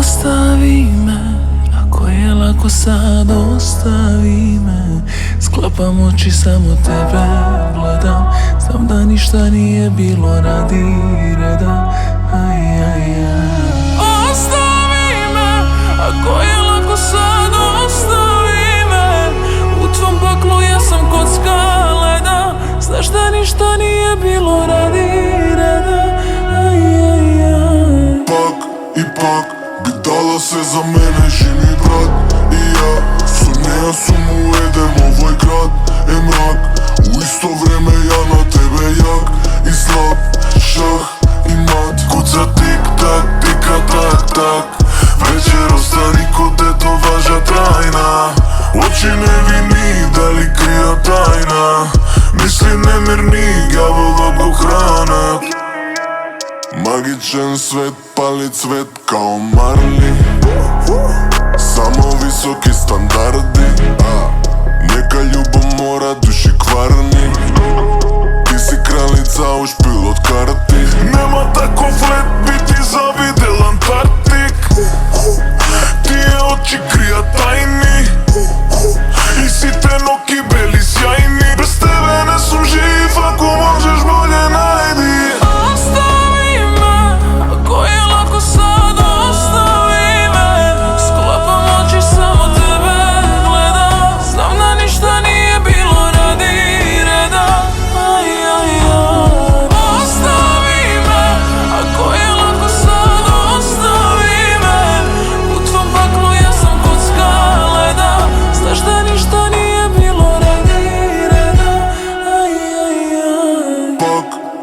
Ostavi me, ako je lako sad ostavi me. Sklapam oči, samo tebe gledam. Znam da ništa nije bilo radi reda. Ostavi me, ako je lako sad ostavi me. U tvom paklu ja sam kocka leda. Znaš da ništa nije bilo radi reda. Ipak bi dala se za mene živi brat i ja. Sunija sum uvedem ovoj grad, mrak. U isto vreme ja na tebe jak i slab. Šah i mat, kuca tik tak, tika tak tak. Večer ostani ko tetovaža trajna. Oči nevini, da li krija tajna. Misli nemirni, gavolog ohranat. Magičan svet, pali cvet kao Marli. Samo visoki standardi. Neka ljubav mora duši kvarni. Ti si kraljica u špil od karti. Nema tako flet, biti zavidel Antarktik. Ti je oči krija tajni. I siten oki beli sjajni. Bez tebe ne sam živ, ako možeš bolje najdi.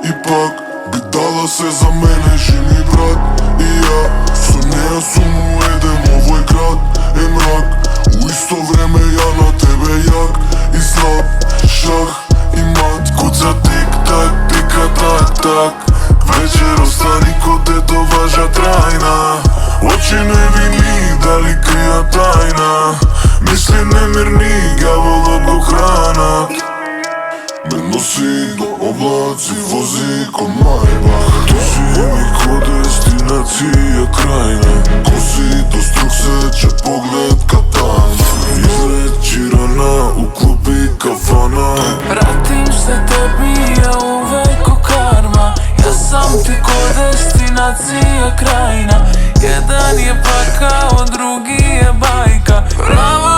Ipak bi dala se za mene živi brat i ja. Sunija sum uvedem ovoj grad, mrak. U isto vreme ja na tebe jak i slab. Šah i mat, kuca tik tak, tika tak tak. Večer ostani ko tetovaža trajna. Oči nevini, da li krija tajna. Misli nemirni, gavolog ohranat. Me nosi do oblaci, vozi ko Maybach. Tu si mi ko destinacija krajna. Kosi do strug seče pogled katana. Izrečirana u klubi kafana. Vratim se tebi, ja uvek ko karma. Ja sam ti ko destinacija krajna. Jedan je pakao, drugi je bajka. Prava